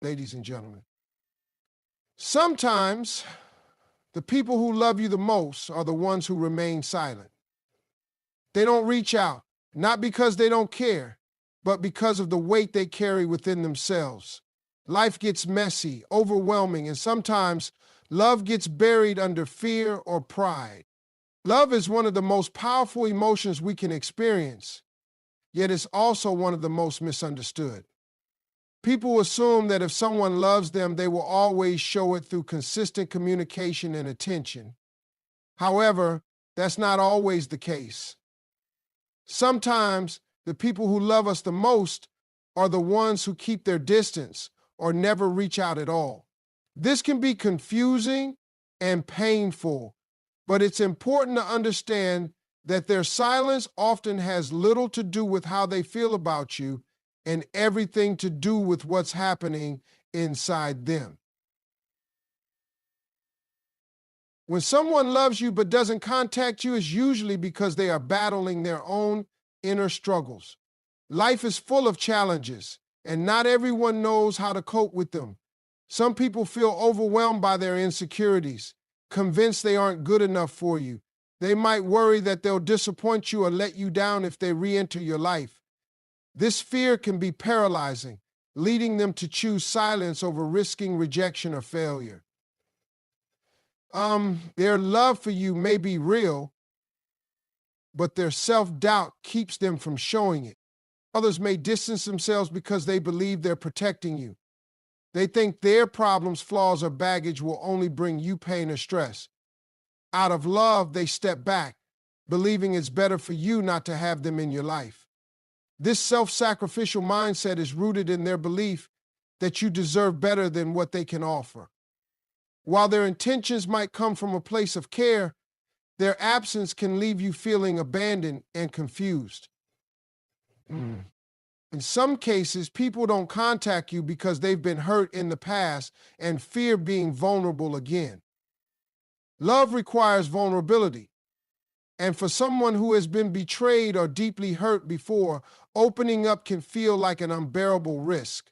ladies and gentlemen. Sometimes the people who love you the most are the ones who remain silent. They don't reach out, not because they don't care, but because of the weight they carry within themselves. Life gets messy, overwhelming, and sometimes love gets buried under fear or pride. Love is one of the most powerful emotions we can experience, yet it's also one of the most misunderstood. People assume that if someone loves them, they will always show it through consistent communication and attention. However, that's not always the case. Sometimes the people who love us the most are the ones who keep their distance or never reach out at all. This can be confusing and painful, but it's important to understand that their silence often has little to do with how they feel about you and everything to do with what's happening inside them. When someone loves you but doesn't contact you, it's usually because they are battling their own inner struggles. Life is full of challenges, and not everyone knows how to cope with them. Some people feel overwhelmed by their insecurities, convinced they aren't good enough for you. They might worry that they'll disappoint you or let you down if they re-enter your life. This fear can be paralyzing, leading them to choose silence over risking rejection or failure. Their love for you may be real, but their self-doubt keeps them from showing it. Others may distance themselves because they believe they're protecting you. They think their problems, flaws, or baggage will only bring you pain or stress. Out of love, they step back, believing it's better for you not to have them in your life. This self-sacrificial mindset is rooted in their belief that you deserve better than what they can offer. While their intentions might come from a place of care, their absence can leave you feeling abandoned and confused. In some cases, people don't contact you because they've been hurt in the past and fear being vulnerable again. Love requires vulnerability. And for someone who has been betrayed or deeply hurt before, opening up can feel like an unbearable risk.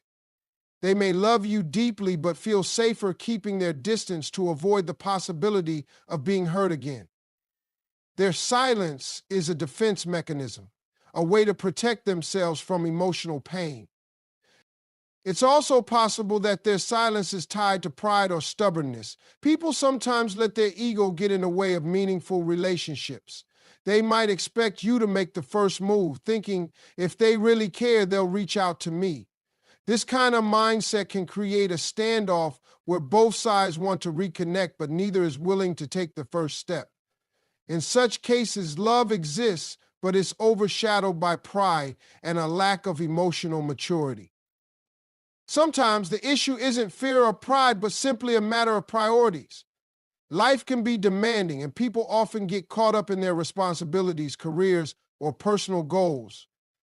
They may love you deeply but feel safer keeping their distance to avoid the possibility of being hurt again. Their silence is a defense mechanism, a way to protect themselves from emotional pain. It's also possible that their silence is tied to pride or stubbornness. People sometimes let their ego get in the way of meaningful relationships. They might expect you to make the first move, thinking if they really care, they'll reach out to me. This kind of mindset can create a standoff where both sides want to reconnect, but neither is willing to take the first step. In such cases, love exists, but it's overshadowed by pride and a lack of emotional maturity. Sometimes the issue isn't fear or pride, but simply a matter of priorities. Life can be demanding, and people often get caught up in their responsibilities, careers, or personal goals.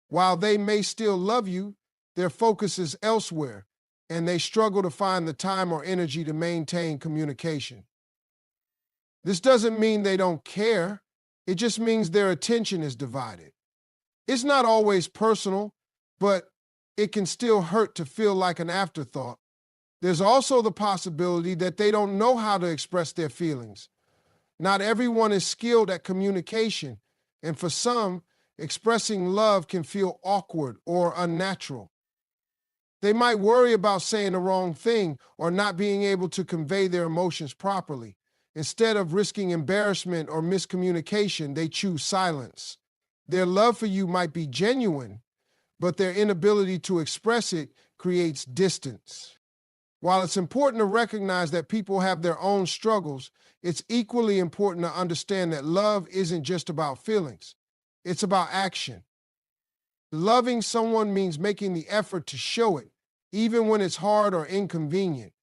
While they may still love you, their focus is elsewhere, and they struggle to find the time or energy to maintain communication. This doesn't mean they don't care. It just means their attention is divided. It's not always personal, but it can still hurt to feel like an afterthought. There's also the possibility that they don't know how to express their feelings. Not everyone is skilled at communication, and for some, expressing love can feel awkward or unnatural. They might worry about saying the wrong thing or not being able to convey their emotions properly. Instead of risking embarrassment or miscommunication, they choose silence. Their love for you might be genuine, but their inability to express it creates distance. While it's important to recognize that people have their own struggles, it's equally important to understand that love isn't just about feelings. It's about action. Loving someone means making the effort to show it, even when it's hard or inconvenient.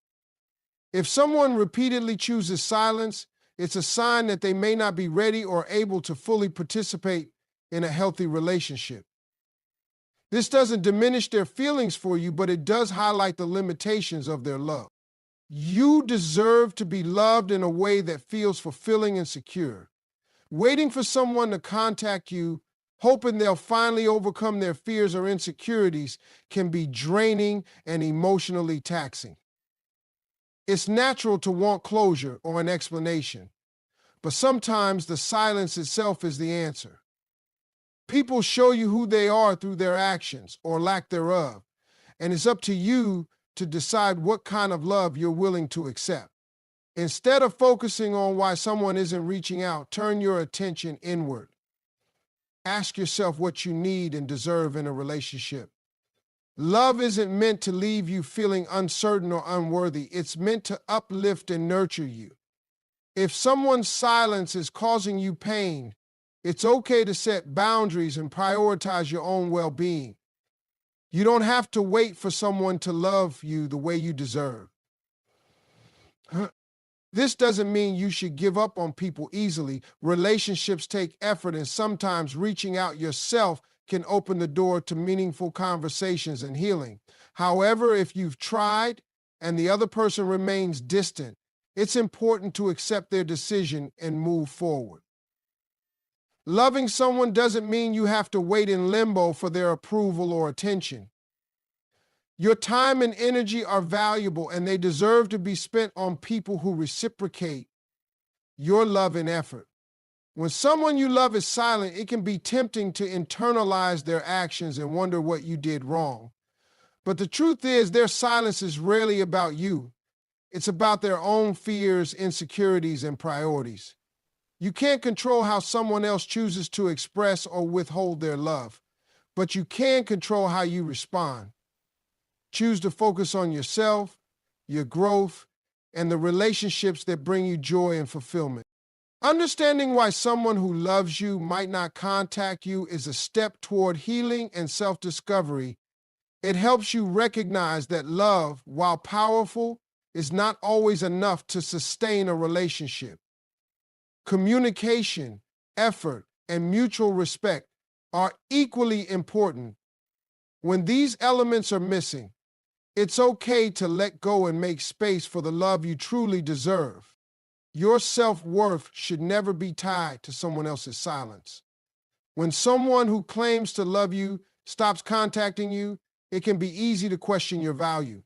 If someone repeatedly chooses silence, it's a sign that they may not be ready or able to fully participate in a healthy relationship. This doesn't diminish their feelings for you, but it does highlight the limitations of their love. You deserve to be loved in a way that feels fulfilling and secure. Waiting for someone to contact you hoping they'll finally overcome their fears or insecurities, can be draining and emotionally taxing. It's natural to want closure or an explanation, but sometimes the silence itself is the answer. People show you who they are through their actions or lack thereof, and it's up to you to decide what kind of love you're willing to accept. Instead of focusing on why someone isn't reaching out, turn your attention inward. Ask yourself what you need and deserve in a relationship. Love isn't meant to leave you feeling uncertain or unworthy. It's meant to uplift and nurture you. If someone's silence is causing you pain, it's okay to set boundaries and prioritize your own well-being. You don't have to wait for someone to love you the way you deserve. This doesn't mean you should give up on people easily. Relationships take effort, and sometimes reaching out yourself can open the door to meaningful conversations and healing. However, if you've tried and the other person remains distant, it's important to accept their decision and move forward. Loving someone doesn't mean you have to wait in limbo for their approval or attention. Your time and energy are valuable, and they deserve to be spent on people who reciprocate your love and effort. When someone you love is silent, it can be tempting to internalize their actions and wonder what you did wrong. But the truth is, their silence is rarely about you. It's about their own fears, insecurities, and priorities. You can't control how someone else chooses to express or withhold their love, but you can control how you respond. Choose to focus on yourself, your growth, and the relationships that bring you joy and fulfillment. Understanding why someone who loves you might not contact you is a step toward healing and self-discovery. It helps you recognize that love, while powerful, is not always enough to sustain a relationship. Communication, effort, and mutual respect are equally important. When these elements are missing, it's okay to let go and make space for the love you truly deserve. Your self-worth should never be tied to someone else's silence. When someone who claims to love you stops contacting you, it can be easy to question your value.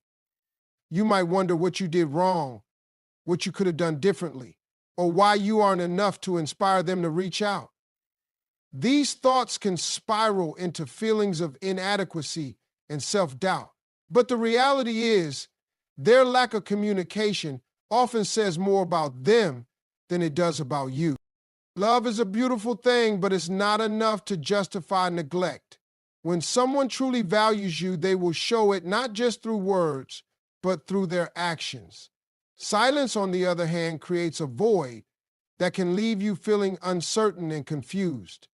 You might wonder what you did wrong, what you could have done differently, or why you aren't enough to inspire them to reach out. These thoughts can spiral into feelings of inadequacy and self-doubt. But the reality is, their lack of communication often says more about them than it does about you. Love is a beautiful thing, but it's not enough to justify neglect. When someone truly values you, they will show it not just through words, but through their actions. Silence, on the other hand, creates a void that can leave you feeling uncertain and confused.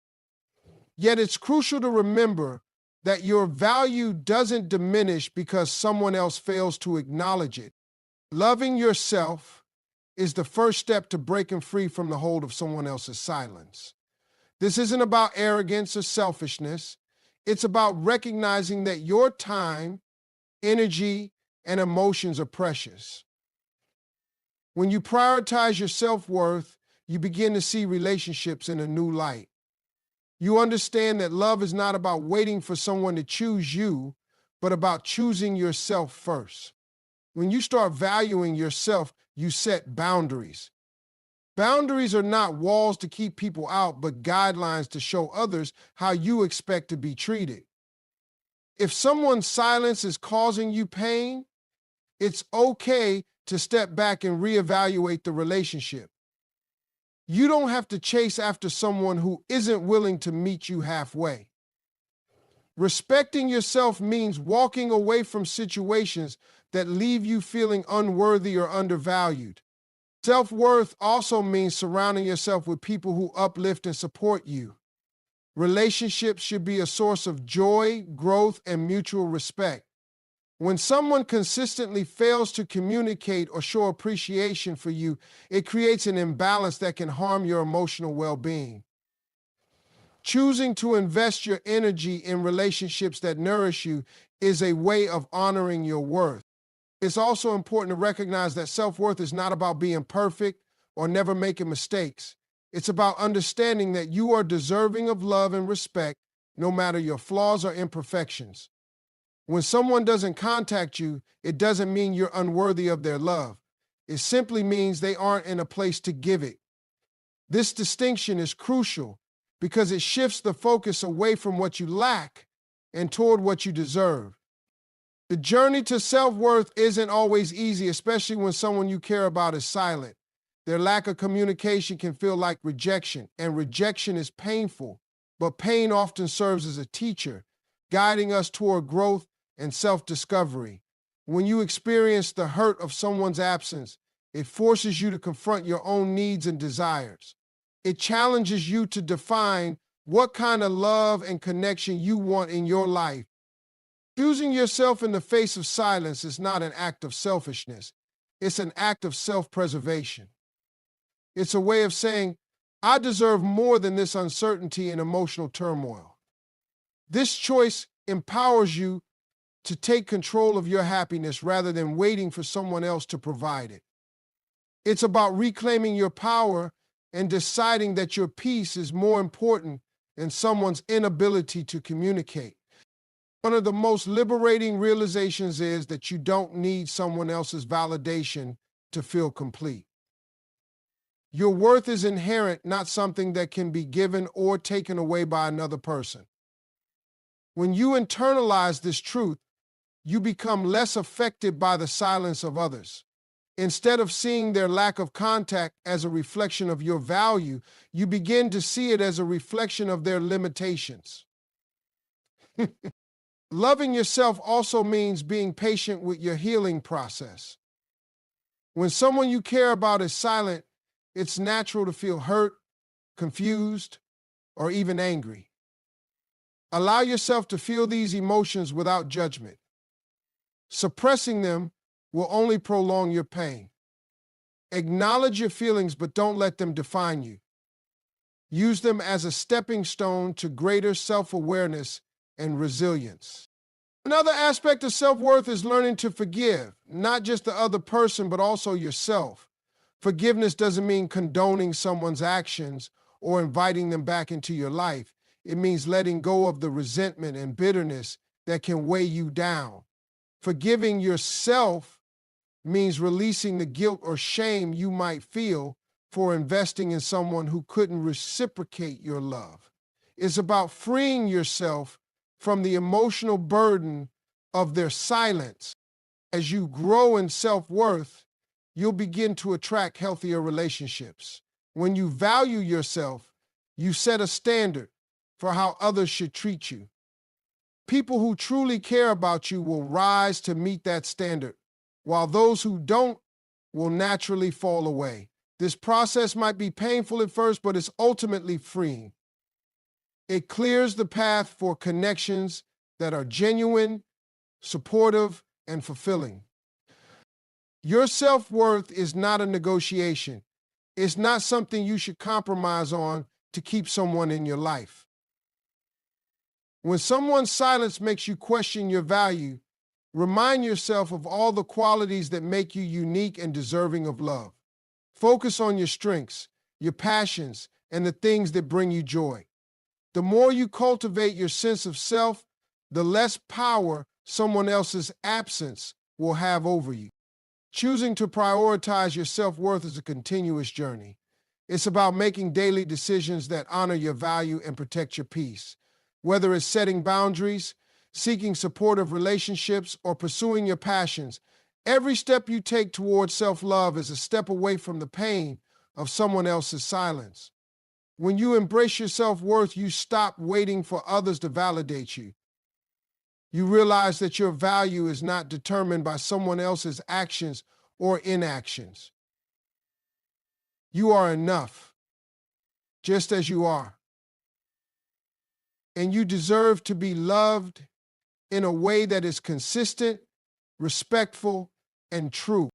Yet it's crucial to remember that your value doesn't diminish because someone else fails to acknowledge it. Loving yourself is the first step to breaking free from the hold of someone else's silence. This isn't about arrogance or selfishness. It's about recognizing that your time, energy, and emotions are precious. When you prioritize your self-worth, you begin to see relationships in a new light. You understand that love is not about waiting for someone to choose you, but about choosing yourself first. When you start valuing yourself, you set boundaries. Boundaries are not walls to keep people out, but guidelines to show others how you expect to be treated. If someone's silence is causing you pain, it's okay to step back and reevaluate the relationship. You don't have to chase after someone who isn't willing to meet you halfway. Respecting yourself means walking away from situations that leave you feeling unworthy or undervalued. Self-worth also means surrounding yourself with people who uplift and support you. Relationships should be a source of joy, growth, and mutual respect. When someone consistently fails to communicate or show appreciation for you, it creates an imbalance that can harm your emotional well-being. Choosing to invest your energy in relationships that nourish you is a way of honoring your worth. It's also important to recognize that self-worth is not about being perfect or never making mistakes. It's about understanding that you are deserving of love and respect, no matter your flaws or imperfections. When someone doesn't contact you, it doesn't mean you're unworthy of their love. It simply means they aren't in a place to give it. This distinction is crucial because it shifts the focus away from what you lack and toward what you deserve. The journey to self-worth isn't always easy, especially when someone you care about is silent. Their lack of communication can feel like rejection, and rejection is painful, but pain often serves as a teacher, guiding us toward growth and self-discovery. When you experience the hurt of someone's absence, it forces you to confront your own needs and desires. It challenges you to define what kind of love and connection you want in your life. Choosing yourself in the face of silence is not an act of selfishness. It's an act of self-preservation. It's a way of saying, I deserve more than this uncertainty and emotional turmoil. This choice empowers you to take control of your happiness rather than waiting for someone else to provide it. It's about reclaiming your power and deciding that your peace is more important than someone's inability to communicate. One of the most liberating realizations is that you don't need someone else's validation to feel complete. Your worth is inherent, not something that can be given or taken away by another person. When you internalize this truth, you become less affected by the silence of others. Instead of seeing their lack of contact as a reflection of your value, you begin to see it as a reflection of their limitations. Loving yourself also means being patient with your healing process. When someone you care about is silent, it's natural to feel hurt, confused, or even angry. Allow yourself to feel these emotions without judgment. Suppressing them will only prolong your pain. Acknowledge your feelings, but don't let them define you. Use them as a stepping stone to greater self-awareness and resilience. Another aspect of self-worth is learning to forgive, not just the other person, but also yourself. Forgiveness doesn't mean condoning someone's actions or inviting them back into your life. It means letting go of the resentment and bitterness that can weigh you down. Forgiving yourself means releasing the guilt or shame you might feel for investing in someone who couldn't reciprocate your love. It's about freeing yourself from the emotional burden of their silence. As you grow in self-worth, you'll begin to attract healthier relationships. When you value yourself, you set a standard for how others should treat you. People who truly care about you will rise to meet that standard, while those who don't will naturally fall away. This process might be painful at first, but it's ultimately freeing. It clears the path for connections that are genuine, supportive, and fulfilling. Your self-worth is not a negotiation. It's not something you should compromise on to keep someone in your life. When someone's silence makes you question your value, remind yourself of all the qualities that make you unique and deserving of love. Focus on your strengths, your passions, and the things that bring you joy. The more you cultivate your sense of self, the less power someone else's absence will have over you. Choosing to prioritize your self-worth is a continuous journey. It's about making daily decisions that honor your value and protect your peace. Whether it's setting boundaries, seeking supportive relationships, or pursuing your passions, every step you take towards self-love is a step away from the pain of someone else's silence. When you embrace your self-worth, you stop waiting for others to validate you. You realize that your value is not determined by someone else's actions or inactions. You are enough, just as you are. And you deserve to be loved in a way that is consistent, respectful, and true.